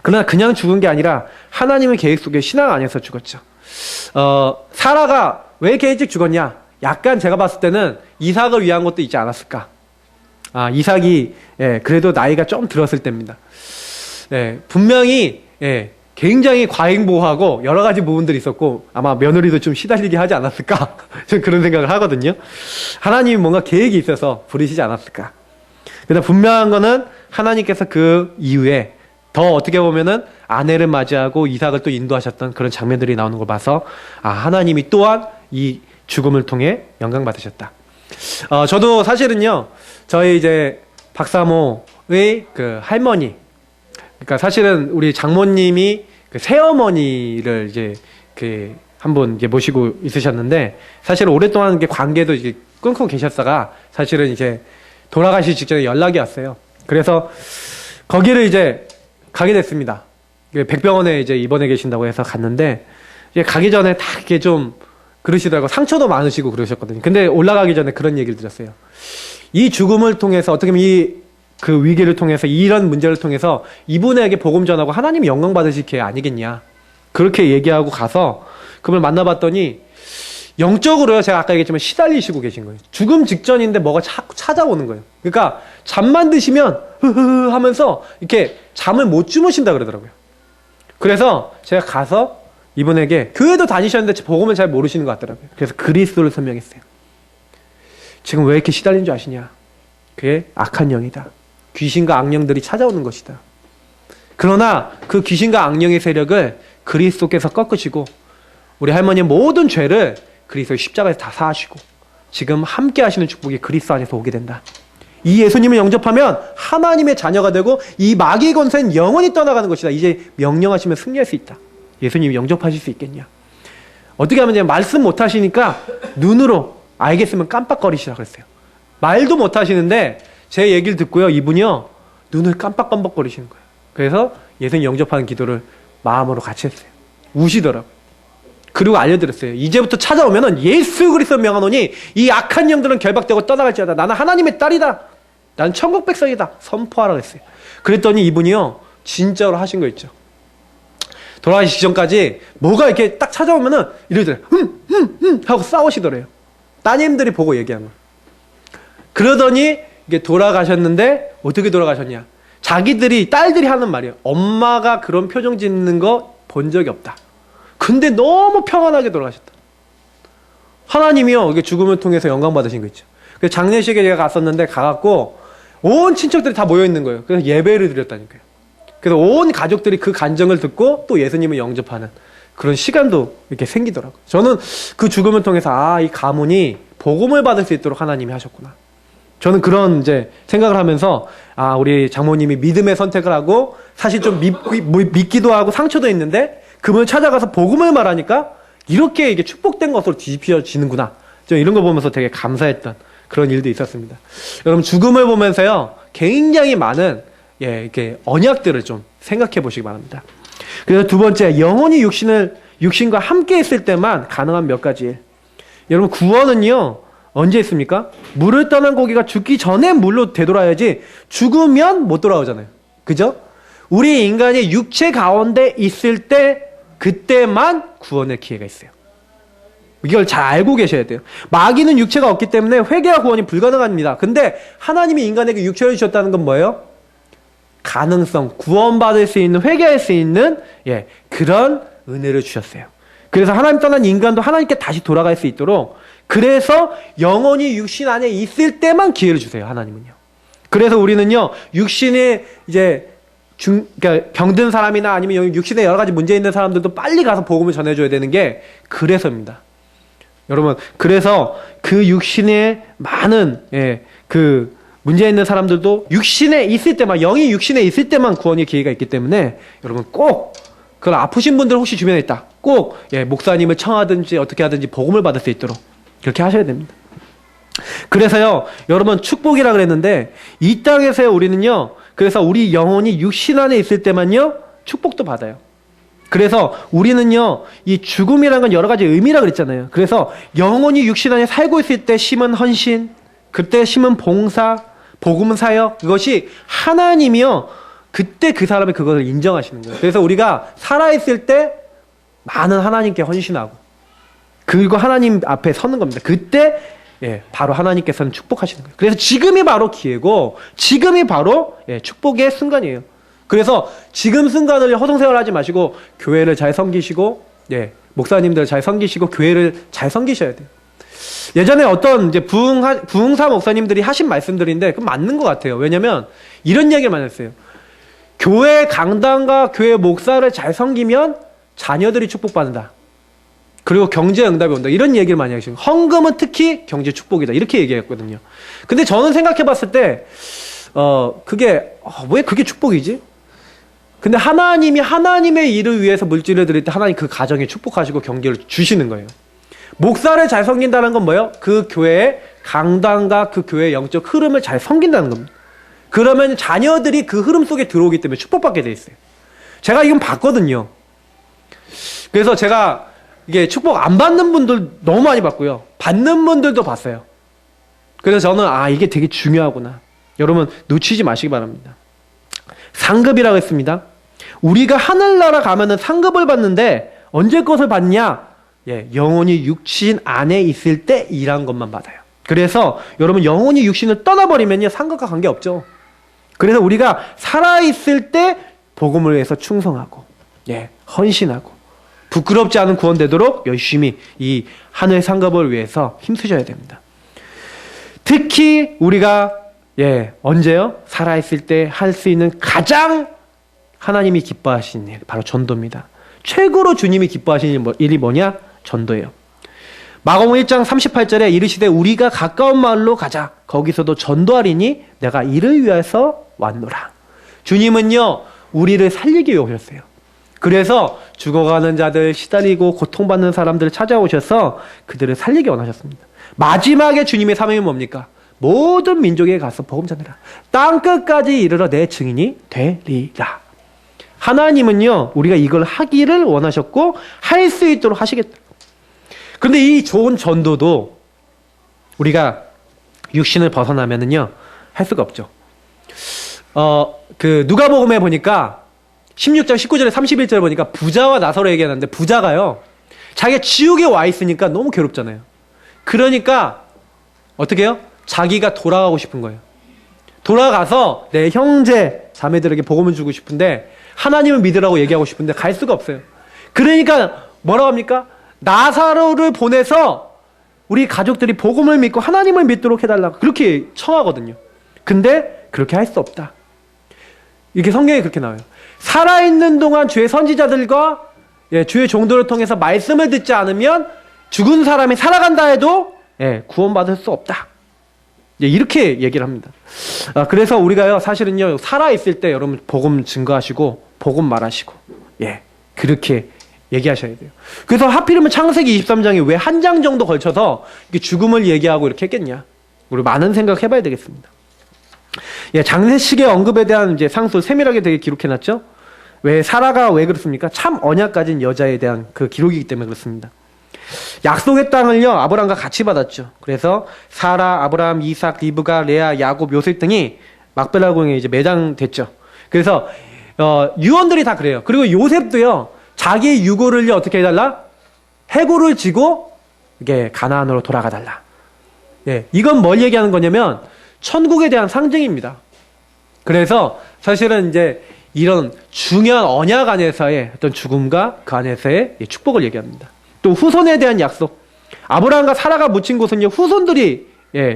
그러나 그냥 죽은 게 아니라 하나님의 계획 속에 신앙 안에서 죽었죠. 사라가 왜 이렇게 일찍 죽었냐? 약간 제가 봤을 때는 이삭을 위한 것도 있지 않았을까? 이삭이 그래도 나이가 좀 들었을 때입니다. 분명히 굉장히 과잉보호하고 여러 가지 부분들이 있었고 아마 며느리도 좀 시달리게 하지 않았을까? 저는 그런 생각을 하거든요. 하나님이 뭔가 계획이 있어서 부르시지 않았을까? 그러나 분명한 거는 하나님께서 그 이후에 더 어떻게 보면은 아내를 맞이하고 이삭을 또 인도하셨던 그런 장면들이 나오는 걸 봐서 아, 하나님이 또한 이 죽음을 통해 영광 받으셨다. 저도 사실은요, 저희 이제 박사모의 그 할머니, 그러니까 사실은 우리 장모님이 그 새어머니를 이제 그 한번 이제 모시고 있으셨는데, 사실 오랫동안 이게 관계도 이제 끊고 계셨다가 사실은 이제 돌아가시기 직전에 연락이 왔어요. 그래서 거기를 이제 가게 됐습니다. 백병원에 이제 입원해 계신다고 해서 갔는데, 이제 가기 전에 다 이렇게 좀 그러시더라고요. 상처도 많으시고 그러셨거든요. 근데 올라가기 전에 그런 얘기를 드렸어요. 이 죽음을 통해서 어떻게 보면 그 위기를 통해서 이런 문제를 통해서 이분에게 복음 전하고 하나님 영광 받으실 기회 아니겠냐. 그렇게 얘기하고 가서 그분을 만나봤더니 영적으로요, 제가 아까 얘기했지만 시달리시고 계신 거예요. 죽음 직전인데 뭐가 자꾸 찾아오는 거예요. 그러니까 잠만 드시면 흐흐흐 하면서 이렇게 잠을 못 주무신다 그러더라고요. 그래서 제가 가서 이분에게 교회도 다니셨는데 복음을 잘 모르시는 것 같더라고요. 그래서 그리스도를 설명했어요. 지금 왜 이렇게 시달린 줄 아시냐? 그게 악한 영이다. 귀신과 악령들이 찾아오는 것이다. 그러나 그 귀신과 악령의 세력을 그리스도께서 꺾으시고 우리 할머니의 모든 죄를 그리스도의 십자가에서 다 사하시고 지금 함께 하시는 축복이 그리스도 안에서 오게 된다. 이 예수님을 영접하면 하나님의 자녀가 되고 이 마귀의 권세는 영원히 떠나가는 것이다. 이제 명령하시면 승리할 수 있다. 예수님이 영접하실 수 있겠냐? 어떻게 하면 이제 말씀 못 하시니까 눈으로 알겠으면 깜빡거리시라 그랬어요. 말도 못 하시는데 제 얘기를 듣고요, 이분이요 눈을 깜빡깜빡거리시는 거예요. 그래서 예수님 영접하는 기도를 마음으로 같이 했어요. 우시더라고요. 그리고 알려드렸어요. 이제부터 찾아오면은 예수 그리스도 명하노니 이 악한 영들은 결박되고 떠나갈지어다. 나는 하나님의 딸이다. 나는 천국 백성이다. 선포하라고 했어요. 그랬더니 이분이요 진짜로 하신 거 있죠. 돌아가시기 전까지 뭐가 이렇게 딱 찾아오면은 이러더래요. 하고 싸우시더래요. 따님들이 보고 얘기한 거. 그러더니 이게 돌아가셨는데 어떻게 돌아가셨냐? 자기들이 딸들이 하는 말이에요. 엄마가 그런 표정 짓는 거 본 적이 없다. 근데 너무 평안하게 돌아가셨다. 하나님이요 이게 죽음을 통해서 영광 받으신 거 있죠. 그래서 장례식에 제가 갔었는데 가갖고 온 친척들이 다 모여 있는 거예요. 그래서 예배를 드렸다니까요. 그래서 온 가족들이 그 간증을 듣고 또 예수님을 영접하는 그런 시간도 이렇게 생기더라고요. 저는 그 죽음을 통해서 이 가문이 복음을 받을 수 있도록 하나님이 하셨구나. 저는 그런 이제 생각을 하면서 우리 장모님이 믿음의 선택을 하고 사실 좀 믿기도 하고 상처도 있는데 그분을 찾아가서 복음을 말하니까 이렇게 이게 축복된 것으로 뒤집혀지는구나. 저 이런 거 보면서 되게 감사했던 그런 일도 있었습니다. 여러분 죽음을 보면서요 굉장히 많은 이렇게 언약들을 좀 생각해 보시기 바랍니다. 그래서 두 번째, 영원히 육신과 함께 있을 때만 가능한 몇 가지 일. 여러분 구원은요 언제 있습니까? 물을 떠난 고기가 죽기 전에 물로 되돌아야지 죽으면 못 돌아오잖아요. 그죠? 우리 인간이 육체 가운데 있을 때 그때만 구원의 기회가 있어요. 이걸 잘 알고 계셔야 돼요. 마귀는 육체가 없기 때문에 회개와 구원이 불가능합니다. 근데 하나님이 인간에게 육체를 주셨다는 건 뭐예요? 가능성, 구원받을 수 있는, 회개할 수 있는 그런 은혜를 주셨어요. 그래서 하나님 떠난 인간도 하나님께 다시 돌아갈 수 있도록 그래서 영원히 육신 안에 있을 때만 기회를 주세요. 하나님은요. 그래서 우리는요 육신에 이제 그러니까 병든 사람이나 아니면 육신에 여러 가지 문제 있는 사람들도 빨리 가서 복음을 전해줘야 되는 게 그래서입니다. 여러분 그래서 그 육신에 많은 그 문제 있는 사람들도 육신에 있을 때만, 영이 육신에 있을 때만 구원의 기회가 있기 때문에 여러분 꼭 그걸 아프신 분들 혹시 주변에 있다. 꼭 목사님을 청하든지 어떻게 하든지 복음을 받을 수 있도록 그렇게 하셔야 됩니다. 그래서요 여러분 축복이라 그랬는데 이 땅에서요 우리는요 그래서 우리 영혼이 육신 안에 있을 때만요 축복도 받아요. 그래서 우리는요 이 죽음이라는 건 여러 가지 의미라 그랬잖아요. 그래서 영혼이 육신 안에 살고 있을 때 심은 헌신, 그때 심은 봉사, 복음 사역, 그것이 하나님이요 그때 그 사람이 그것을 인정하시는 거예요. 그래서 우리가 살아있을 때 많은 하나님께 헌신하고 그리고 하나님 앞에 서는 겁니다. 그때 바로 하나님께서는 축복하시는 거예요. 그래서 지금이 바로 기회고 지금이 바로 축복의 순간이에요. 그래서 지금 순간을 허송세월하지 마시고 교회를 잘 섬기시고 목사님들 잘 섬기시고 교회를 잘 섬기셔야 돼요. 예전에 어떤 이제 부흥사 목사님들이 하신 말씀들인데 그 맞는 것 같아요. 왜냐면 이런 얘기를 많이 했어요. 교회 강단과 교회 목사를 잘 섬기면 자녀들이 축복받는다. 그리고 경제 응답이 온다. 이런 얘기를 많이 하시고, 헌금은 특히 경제 축복이다. 이렇게 얘기했거든요. 근데 저는 생각해 봤을 때, 왜 그게 축복이지? 근데 하나님이 하나님의 일을 위해서 물질을 드릴 때 하나님 그 가정에 축복하시고 경제를 주시는 거예요. 목사를 잘 섬긴다는 건 뭐예요? 그 교회의 강단과 그 교회의 영적 흐름을 잘 섬긴다는 겁니다. 그러면 자녀들이 그 흐름 속에 들어오기 때문에 축복받게 돼 있어요. 제가 이건 봤거든요. 그래서 제가 이게 축복 안 받는 분들 너무 많이 봤고요. 받는 분들도 봤어요. 그래서 저는 이게 되게 중요하구나. 여러분 놓치지 마시기 바랍니다. 상급이라고 했습니다. 우리가 하늘나라 가면은 상급을 받는데 언제 것을 받냐? 영혼이 육신 안에 있을 때 일한 것만 받아요. 그래서 여러분 영혼이 육신을 떠나버리면요 상급과 관계없죠. 그래서 우리가 살아있을 때 복음을 위해서 충성하고 헌신하고 부끄럽지 않은 구원 되도록 열심히 이 하늘 상급을 위해서 힘쓰셔야 됩니다. 특히 우리가 언제요? 살아있을 때 할 수 있는 가장 하나님이 기뻐하시는 일, 바로 전도입니다. 최고로 주님이 기뻐하시는 일이 뭐냐? 전도예요. 마가복음 1장 38절에 이르시되 우리가 가까운 마을로 가자. 거기서도 전도하리니 내가 이를 위해서 왔노라. 주님은요 우리를 살리기 위해 오셨어요. 그래서 죽어가는 자들, 시달리고 고통받는 사람들을 찾아오셔서 그들을 살리기 원하셨습니다. 마지막에 주님의 사명이 뭡니까? 모든 민족에 가서 복음 전하라. 땅끝까지 이르러 내 증인이 되리라. 하나님은요 우리가 이걸 하기를 원하셨고 할 수 있도록 하시겠다. 그런데 이 좋은 전도도 우리가 육신을 벗어나면은요 할 수가 없죠. 누가복음에 보니까 16장 19절에 31절에 보니까 부자와 나사로 얘기하는데, 부자가요 자기가 지옥에 와 있으니까 너무 괴롭잖아요. 그러니까 어떻게 해요? 자기가 돌아가고 싶은 거예요. 돌아가서 내 형제 자매들에게 복음을 주고 싶은데, 하나님을 믿으라고 얘기하고 싶은데 갈 수가 없어요. 그러니까 뭐라고 합니까? 나사로를 보내서 우리 가족들이 복음을 믿고 하나님을 믿도록 해달라고 그렇게 청하거든요. 근데 그렇게 할 수 없다. 이렇게 성경에 그렇게 나와요. 살아있는 동안 주의 선지자들과 주의 종도를 통해서 말씀을 듣지 않으면 죽은 사람이 살아간다 해도 구원받을 수 없다. 이렇게 얘기를 합니다. 그래서 우리가요 사실은요 살아있을 때 여러분 복음 증거하시고 복음 말하시고 그렇게 얘기하셔야 돼요. 그래서 하필이면 창세기 23장에 왜 한 장 정도 걸쳐서 죽음을 얘기하고 이렇게 했겠냐? 우리 많은 생각 해봐야 되겠습니다. 장례식의 언급에 대한 이제 상수 세밀하게 되게 기록해놨죠. 왜 사라가 왜 그렇습니까? 참 언약 가진 여자에 대한 그 기록이기 때문에 그렇습니다. 약속의 땅을요 아브라함과 같이 받았죠. 그래서 사라, 아브라함, 이삭, 리브가, 레아, 야곱, 요셉 등이 막벨라 공에 이제 매장됐죠. 그래서 유언들이 다 그래요. 그리고 요셉도요 자기의 유고를요 어떻게 해달라? 해고를 지고 이게 가나안으로 돌아가 달라. 이건 뭘 얘기하는 거냐면 천국에 대한 상징입니다. 그래서 사실은 이제 이런 중요한 언약 안에서의 어떤 죽음과 그 안에서의 축복을 얘기합니다. 또 후손에 대한 약속. 아브라함과 사라가 묻힌 곳은요 후손들이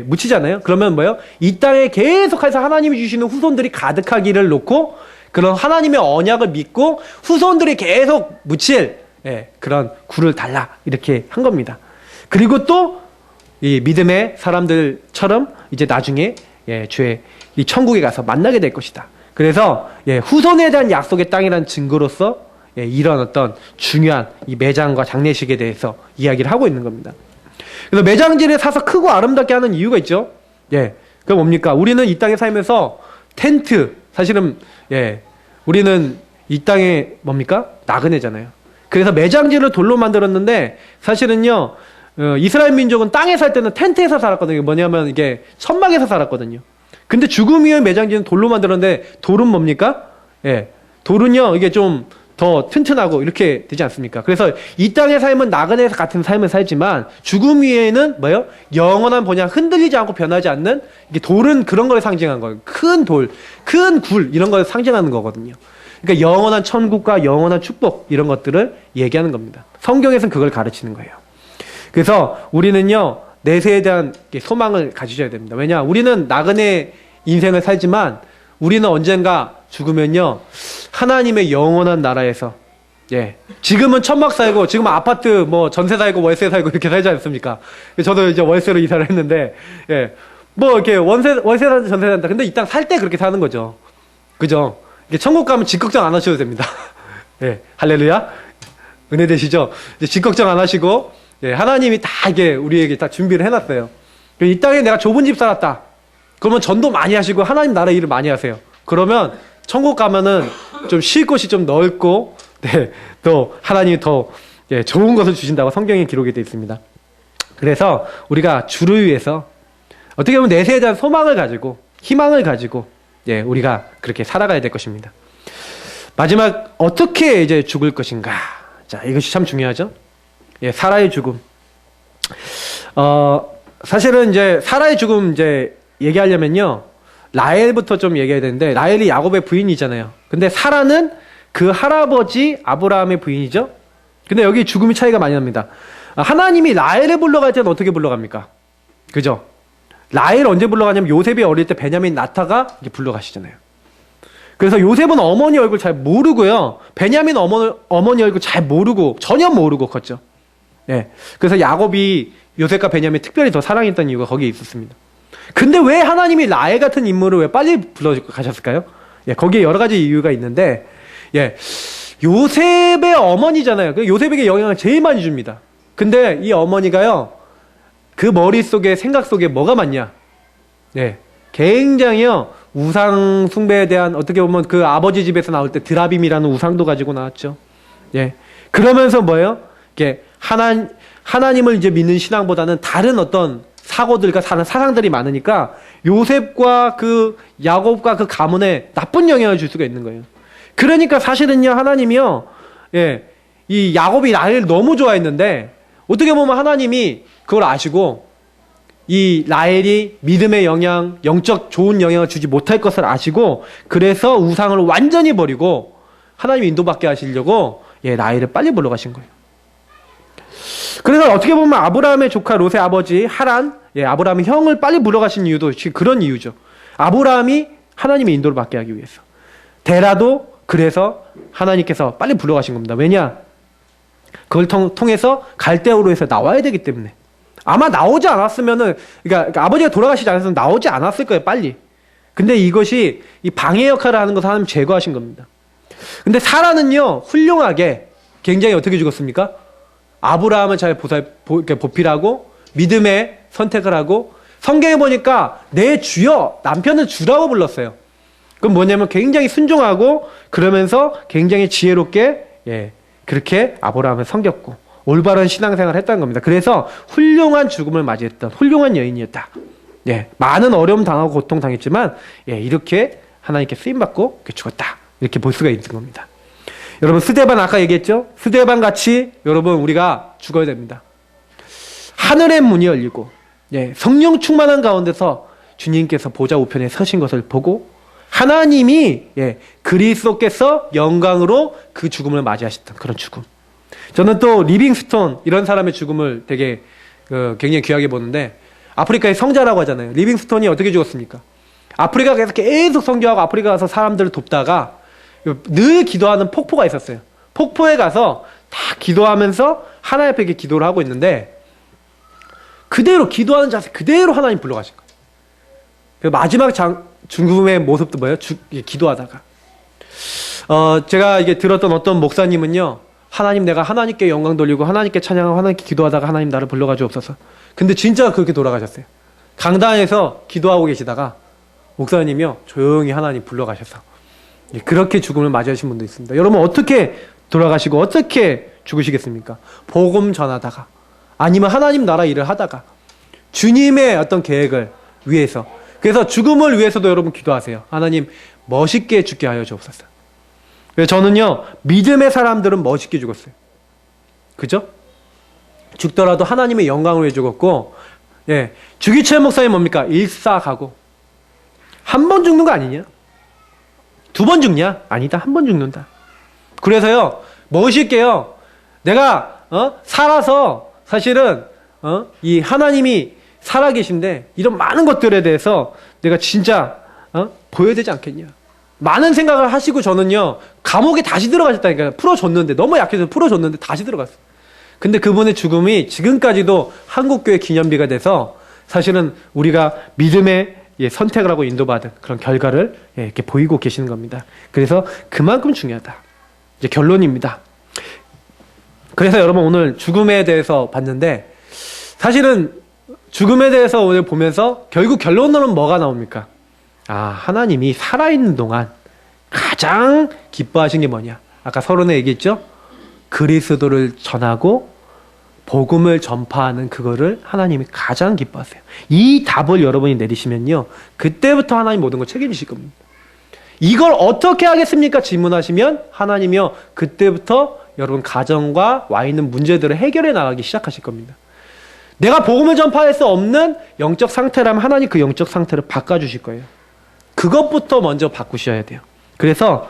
묻히잖아요. 그러면 뭐예요? 이 땅에 계속해서 하나님이 주시는 후손들이 가득하기를 놓고 그런 하나님의 언약을 믿고 후손들이 계속 묻힐 그런 굴을 달라 이렇게 한 겁니다. 그리고 또 이 믿음의 사람들처럼 이제 나중에 주의 이 천국에 가서 만나게 될 것이다. 그래서 후손에 대한 약속의 땅이라는 증거로서 이런 어떤 중요한 이 매장과 장례식에 대해서 이야기를 하고 있는 겁니다. 그래서 매장지를 사서 크고 아름답게 하는 이유가 있죠. 그게 뭡니까? 우리는 이 땅에 살면서 텐트, 사실은 우리는 이 땅에 뭡니까? 나그네잖아요. 그래서 매장지를 돌로 만들었는데 사실은요 이스라엘 민족은 땅에 살 때는 텐트에서 살았거든요. 뭐냐면 이게 천막에서 살았거든요. 근데 죽음 이후의 매장지는 돌로 만들었는데 돌은 뭡니까? 돌은요 이게 좀 더 튼튼하고 이렇게 되지 않습니까? 그래서 이 땅의 삶은 나그네에서 같은 삶을 살지만 죽음 위에는 뭐예요? 영원한 뭐냐 흔들리지 않고 변하지 않는 이게 돌은 그런 걸 상징한 거예요. 큰 돌, 큰 굴 이런 걸 상징하는 거거든요. 그러니까 영원한 천국과 영원한 축복 이런 것들을 얘기하는 겁니다. 성경에서는 그걸 가르치는 거예요. 그래서 우리는요 내세에 대한 소망을 가지셔야 됩니다. 왜냐? 우리는 나그네 인생을 살지만 우리는 언젠가 죽으면요, 하나님의 영원한 나라에서, 예, 지금은 천막 살고, 지금 아파트 뭐 전세 살고 월세 살고 이렇게 살지 않습니까? 저도 이제 월세로 이사를 했는데, 예, 뭐 이렇게 월세 산다, 전세 산다. 근데 이 땅 살 때 그렇게 사는 거죠. 그죠? 이게 천국 가면 집 걱정 안 하셔도 됩니다. 예, 할렐루야. 은혜 되시죠? 이제 집 걱정 안 하시고, 예, 하나님이 다 이게 우리에게 다 준비를 해놨어요. 이 땅에 내가 좁은 집 살았다. 그러면 전도 많이 하시고 하나님 나라 일을 많이 하세요. 그러면 천국 가면은 좀 쉴 곳이 좀 넓고, 네, 또 하나님이 더, 예, 좋은 것을 주신다고 성경에 기록이 되어 있습니다. 그래서 우리가 주를 위해서 어떻게 보면 내세에 대한 소망을 가지고 희망을 가지고, 예, 우리가 그렇게 살아가야 될 것입니다. 마지막 어떻게 이제 죽을 것인가? 자, 이것이 참 중요하죠. 예, 사라의 죽음. 사실은 이제 사라의 죽음 이제 얘기하려면요, 라헬부터 좀 얘기해야 되는데, 라헬이 야곱의 부인이잖아요. 근데 사라는 그 할아버지 아브라함의 부인이죠. 근데 여기 죽음이 차이가 많이 납니다. 하나님이 라헬을 불러갈 때는 어떻게 불러갑니까? 그죠? 라헬 언제 불러가냐면 요셉이 어릴 때 베냐민 나타가 이제 불러가시잖아요. 그래서 요셉은 어머니 얼굴 잘 모르고요, 베냐민 어머니 얼굴 잘 모르고, 전혀 모르고 컸죠. 예. 그래서 야곱이 요셉과 베냐민 특별히 더 사랑했던 이유가 거기에 있었습니다. 근데 왜 하나님이 라헬 같은 인물을 왜 빨리 불러가셨을까요? 예, 거기에 여러 가지 이유가 있는데, 예, 요셉의 어머니잖아요. 요셉에게 영향을 제일 많이 줍니다. 근데 이 어머니가요, 그 머릿속에, 생각 속에 뭐가 많냐? 예, 굉장히요, 우상 숭배에 대한, 어떻게 보면 그 아버지 집에서 나올 때 드라빔이라는 우상도 가지고 나왔죠. 예, 그러면서 뭐예요? 이게 하나님을 이제 믿는 신앙보다는 다른 어떤 사고들과 사상들이 많으니까 요셉과 그 야곱과 그 가문에 나쁜 영향을 줄 수가 있는 거예요. 그러니까 사실은요, 하나님이요, 예, 이 야곱이 라헬을 너무 좋아했는데, 어떻게 보면 하나님이 그걸 아시고, 이 라헬이 믿음의 영향, 영적 좋은 영향을 주지 못할 것을 아시고, 그래서 우상을 완전히 버리고 하나님이 인도받게 하시려고, 예, 라헬을 빨리 불러가신 거예요. 그래서 어떻게 보면 아브라함의 조카 롯의 아버지 하란, 예, 아브라함의 형을 빨리 불러가신 이유도 그런 이유죠. 아브라함이 하나님의 인도를 받게 하기 위해서. 데라도 그래서 하나님께서 빨리 불러가신 겁니다. 왜냐? 그걸 통해서 갈대아우르에서 나와야 되기 때문에. 아마 나오지 않았으면은, 그러니까 아버지가 돌아가시지 않았으면 나오지 않았을 거예요, 빨리. 근데 이것이 이 방해 역할을 하는 것을 하나님 제거하신 겁니다. 근데 사라는요, 훌륭하게 굉장히 어떻게 죽었습니까? 아브라함을 잘 보필하고 믿음의 선택을 하고, 성경에 보니까 내 주여, 남편은 주라고 불렀어요. 그럼 뭐냐면 굉장히 순종하고, 그러면서 굉장히 지혜롭게, 예, 그렇게 아브라함을 섬겼고 올바른 신앙생활을 했다는 겁니다. 그래서 훌륭한 죽음을 맞이했던 훌륭한 여인이었다. 예, 많은 어려움 당하고 고통 당했지만, 예, 이렇게 하나님께 쓰임받고 죽었다. 이렇게 볼 수가 있는 겁니다. 여러분, 스데반 아까 얘기했죠? 스데반 같이 여러분 우리가 죽어야 됩니다. 하늘의 문이 열리고, 예, 성령 충만한 가운데서 주님께서 보좌 우편에 서신 것을 보고 하나님이, 예, 그리스도께서 영광으로 그 죽음을 맞이하셨던 그런 죽음. 저는 또 리빙스톤 이런 사람의 죽음을 되게 굉장히 귀하게 보는데, 아프리카의 성자라고 하잖아요. 리빙스톤이 어떻게 죽었습니까? 아프리카에서 계속 선교하고 아프리카 가서 사람들을 돕다가 늘 기도하는 폭포가 있었어요. 폭포에 가서 다 기도하면서 하나님 앞에 기도를 하고 있는데, 그대로 기도하는 자세 그대로 하나님 불러가신 거예요. 그 마지막 죽음의 모습도 뭐예요? 기도하다가. 제가 이게 들었던 어떤 목사님은요, 하나님, 내가 하나님께 영광 돌리고 하나님께 찬양하고 하나님께 기도하다가 하나님 나를 불러가 주옵소서. 근데 진짜 그렇게 돌아가셨어요. 강단에서 기도하고 계시다가 목사님이요, 조용히 하나님 불러가셔서 그렇게 죽음을 맞이하신 분도 있습니다. 여러분, 어떻게 돌아가시고 어떻게 죽으시겠습니까? 복음 전하다가, 아니면 하나님 나라 일을 하다가, 주님의 어떤 계획을 위해서. 그래서 죽음을 위해서도 여러분 기도하세요. 하나님, 멋있게 죽게 하여 주옵소서. 그래서 저는요, 믿음의 사람들은 멋있게 죽었어요. 그죠? 죽더라도 하나님의 영광을 위해 죽었고, 예, 주기철 목사님 뭡니까? 일사가고. 한 번 죽는 거 아니냐? 두 번 죽냐? 아니다, 한 번 죽는다. 그래서요, 멋있게요, 내가 살아서 사실은 이 하나님이 살아계신데 이런 많은 것들에 대해서 내가 진짜 보여야 되지 않겠냐. 많은 생각을 하시고 저는요, 감옥에 다시 들어가셨다니까요. 풀어줬는데, 너무 약해서 풀어줬는데 다시 들어갔어요. 근데 그분의 죽음이 지금까지도 한국교회 기념비가 돼서 사실은 우리가 믿음의 선택을 하고 인도받은 그런 결과를 이렇게 보이고 계시는 겁니다. 그래서 그만큼 중요하다. 이제 결론입니다. 그래서 여러분 오늘 죽음에 대해서 봤는데, 사실은 죽음에 대해서 오늘 보면서 결국 결론으로는 뭐가 나옵니까? 하나님이 살아있는 동안 가장 기뻐하신 게 뭐냐? 아까 서론에 얘기했죠? 그리스도를 전하고 복음을 전파하는 그거를 하나님이 가장 기뻐하세요. 이 답을 여러분이 내리시면요, 그때부터 하나님 모든 걸 책임지실 겁니다. 이걸 어떻게 하겠습니까? 질문하시면 하나님이요, 그때부터 여러분 가정과 와 있는 문제들을 해결해 나가기 시작하실 겁니다. 내가 복음을 전파할 수 없는 영적 상태라면 하나님 그 영적 상태를 바꿔주실 거예요. 그것부터 먼저 바꾸셔야 돼요. 그래서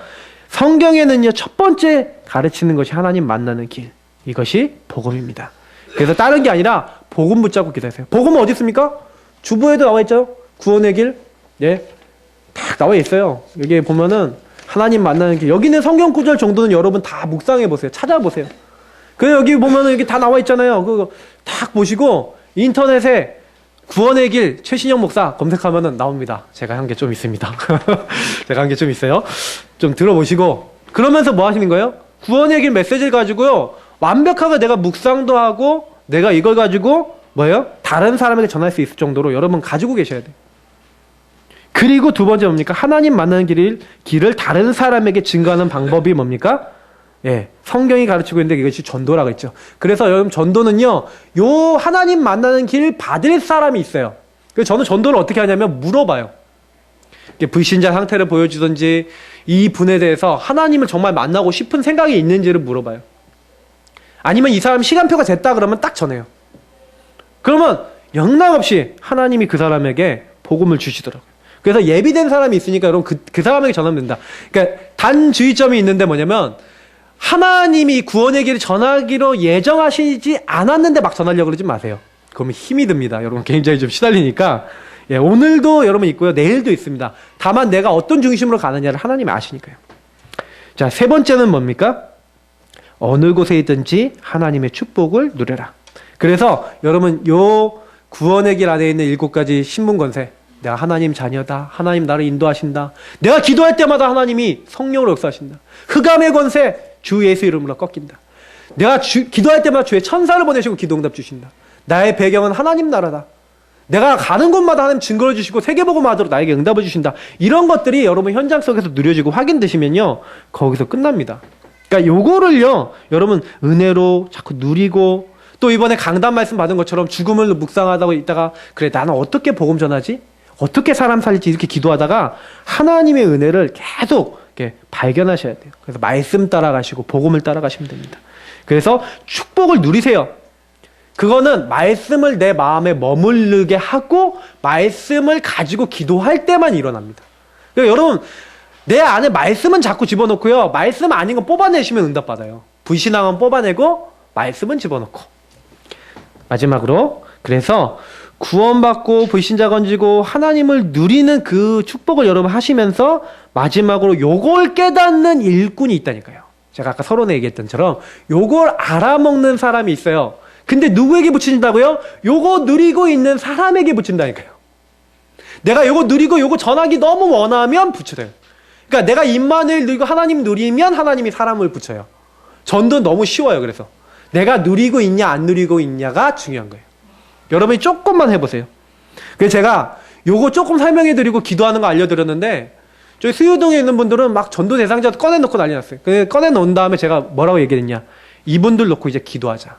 성경에는요, 첫 번째 가르치는 것이 하나님 만나는 길, 이것이 복음입니다. 그래서 다른 게 아니라 복음 붙잡고 기도하세요. 복음은 어디 있습니까? 주보에도 나와 있죠. 구원의 길, 딱 나와 있어요. 여기 보면은 하나님 만나는 길, 여기는 성경 구절 정도는 여러분 다 묵상해 보세요. 찾아보세요. 그래서 여기 보면은 여기 다 나와 있잖아요. 그거 딱 보시고 인터넷에 구원의 길 최신영 목사 검색하면은 나옵니다. 제가 한 게 좀 있습니다. 제가 한 게 좀 있어요. 좀 들어보시고 그러면서 뭐 하시는 거예요? 구원의 길 메시지를 가지고요, 완벽하게 내가 묵상도 하고 내가 이걸 가지고 뭐예요? 다른 사람에게 전할 수 있을 정도로 여러분 가지고 계셔야 돼요. 그리고 두 번째 뭡니까? 하나님 만나는 길을 다른 사람에게 증거하는 방법이 뭡니까? 성경이 가르치고 있는데 이것이 전도라고 했죠. 그래서 여러분 전도는요, 요 하나님 만나는 길 받을 사람이 있어요. 그래서 저는 전도를 어떻게 하냐면 물어봐요. 불신자 상태를 보여주든지 이 분에 대해서 하나님을 정말 만나고 싶은 생각이 있는지를 물어봐요. 아니면 이 사람 시간표가 됐다 그러면 딱 전해요. 그러면 영락없이 하나님이 그 사람에게 복음을 주시더라고요. 그래서 예비된 사람이 있으니까 여러분 그 사람에게 전하면 된다. 그러니까 단 주의점이 있는데 뭐냐면, 하나님이 구원의 길을 전하기로 예정하시지 않았는데 막 전하려고 그러지 마세요. 그러면 힘이 듭니다. 여러분 굉장히 좀 시달리니까. 오늘도 여러분 있고요, 내일도 있습니다. 다만 내가 어떤 중심으로 가느냐를 하나님이 아시니까요. 자, 세 번째는 뭡니까? 어느 곳에 있든지 하나님의 축복을 누려라. 그래서 여러분 요 구원의 길 안에 있는 7가지 신문권세, 내가 하나님 자녀다, 하나님 나를 인도하신다, 내가 기도할 때마다 하나님이 성령으로 역사하신다, 흑암의 권세 주 예수 이름으로 꺾인다, 내가 기도할 때마다 주의 천사를 보내시고 기도응답 주신다, 나의 배경은 하나님 나라다, 내가 가는 곳마다 하나님 증거를 주시고 세계복음화하도록 나에게 응답을 주신다. 이런 것들이 여러분 현장 속에서 누려지고 확인되시면요, 거기서 끝납니다. 그러니까 요거를요, 여러분 은혜로 자꾸 누리고, 또 이번에 강단 말씀 받은 것처럼 죽음을 묵상하다가 있다가, 그래 나는 어떻게 복음 전하지? 어떻게 사람 살릴지 이렇게 기도하다가 하나님의 은혜를 계속 이렇게 발견하셔야 돼요. 그래서 말씀 따라가시고 복음을 따라가시면 됩니다. 그래서 축복을 누리세요. 그거는 말씀을 내 마음에 머무르게 하고 말씀을 가지고 기도할 때만 일어납니다. 그러니까 여러분 내 안에 말씀은 자꾸 집어넣고요, 말씀 아닌 거 뽑아내시면 응답받아요. 불신앙은 뽑아내고 말씀은 집어넣고. 마지막으로, 그래서 구원받고 불신자 건지고 하나님을 누리는 그 축복을 여러분 하시면서 마지막으로 요걸 깨닫는 일꾼이 있다니까요. 제가 아까 서론에 얘기했던 처럼 요걸 알아먹는 사람이 있어요. 근데 누구에게 붙인다고요? 요거 누리고 있는 사람에게 붙인다니까요. 내가 요거 누리고 요거 전하기 너무 원하면 붙여요. 그러니까 내가 임마누엘 누리고 하나님 누리면 하나님이 사람을 붙여요. 전도 너무 쉬워요. 그래서 내가 누리고 있냐 안 누리고 있냐가 중요한 거예요. 여러분이 조금만 해보세요. 그래서 제가 요거 조금 설명해드리고 기도하는 거 알려드렸는데, 저희 수유동에 있는 분들은 막 전도 대상자 꺼내놓고 난리 났어요. 꺼내놓은 다음에 제가 뭐라고 얘기했냐, 이분들 놓고 이제 기도하자.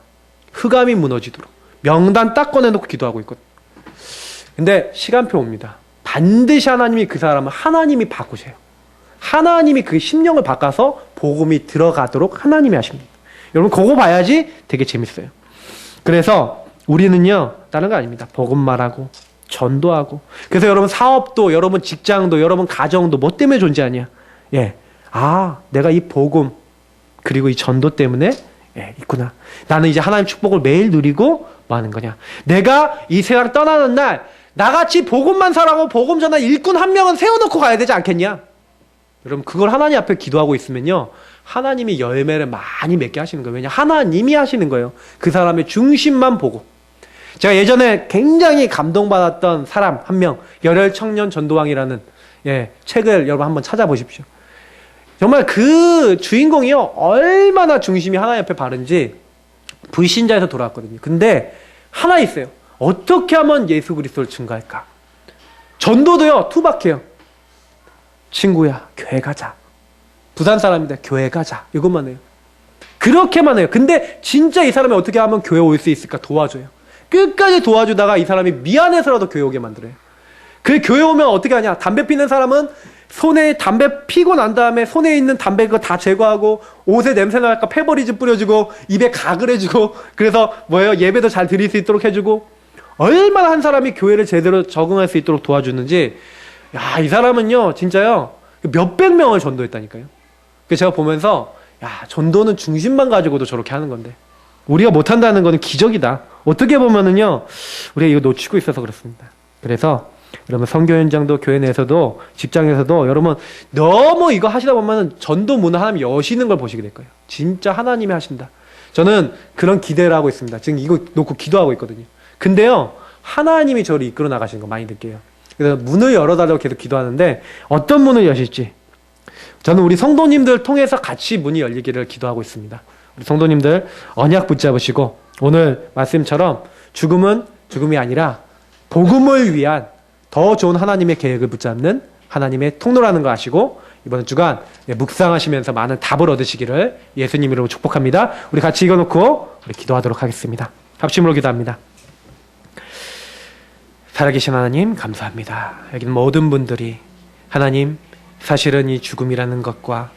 흑암이 무너지도록 명단 딱 꺼내놓고 기도하고 있거든요. 근데 시간표 옵니다. 반드시 하나님이 그 사람을 하나님이 바꾸세요. 하나님이 그 심령을 바꿔서 복음이 들어가도록 하나님이 하십니다. 여러분 그거 봐야지 되게 재밌어요. 그래서 우리는요, 다른 거 아닙니다. 복음 말하고 전도하고. 그래서 여러분 사업도, 여러분 직장도, 여러분 가정도 뭐 때문에 존재하냐? 내가 이 복음 그리고 이 전도 때문에 있구나. 나는 이제 하나님 축복을 매일 누리고 뭐 하는 거냐? 내가 이 세상 떠나는 날 나같이 복음만 사라고 복음 전한 일꾼 한 명은 세워놓고 가야 되지 않겠냐? 여러분 그걸 하나님 앞에 기도하고 있으면요, 하나님이 열매를 많이 맺게 하시는 거예요. 왜냐? 하나님이 하시는 거예요. 그 사람의 중심만 보고. 제가 예전에 굉장히 감동받았던 사람 한 명, 열혈청년 전도왕이라는 책을 여러분 한번 찾아보십시오. 정말 그 주인공이요, 얼마나 중심이 하나님 앞에 바른지 불신자에서 돌아왔거든요. 근데 하나 있어요. 어떻게 하면 예수 그리스도를 증거할까? 전도도요, 투박해요. 친구야, 교회 가자. 부산 사람인데 교회 가자. 이것만 해요. 그렇게만 해요. 근데 진짜 이 사람이 어떻게 하면 교회 올 수 있을까 도와줘요. 끝까지 도와주다가 이 사람이 미안해서라도 교회 오게 만들어요. 그 교회 오면 어떻게 하냐? 담배 피는 사람은 손에 담배 피고 난 다음에 손에 있는 담배 그거 다 제거하고 옷에 냄새 날까 페버리즈 뿌려주고 입에 가글 해주고, 그래서 예배도 잘 드릴 수 있도록 해주고, 얼마나 한 사람이 교회를 제대로 적응할 수 있도록 도와주는지. 야, 이 사람은요 진짜요 몇백 명을 전도했다니까요. 그래서 제가 보면서, 야, 전도는 중심만 가지고도 저렇게 하는 건데 우리가 못한다는 거는 기적이다. 어떻게 보면은요 우리가 이거 놓치고 있어서 그렇습니다. 그래서 여러분 선교 현장도 교회 내에서도 직장에서도 여러분 너무 이거 하시다 보면은 전도 문을 하나님 여시는 걸 보시게 될 거예요. 진짜 하나님이 하신다. 저는 그런 기대를 하고 있습니다. 지금 이거 놓고 기도하고 있거든요. 근데요 하나님이 저를 이끌어 나가시는 거 많이 느껴요. 그래서 문을 열어달라고 계속 기도하는데 어떤 문을 여실지 저는 우리 성도님들 통해서 같이 문이 열리기를 기도하고 있습니다. 우리 성도님들 언약 붙잡으시고 오늘 말씀처럼 죽음은 죽음이 아니라 복음을 위한 더 좋은 하나님의 계획을 붙잡는 하나님의 통로라는 거 아시고 이번 주간 묵상하시면서 많은 답을 얻으시기를 예수님 이름으로 축복합니다. 우리 같이 읽어놓고 우리 기도하도록 하겠습니다. 합심으로 기도합니다. 살아계신 하나님 감사합니다. 여기 모든 분들이 하나님 사실은 이 죽음이라는 것과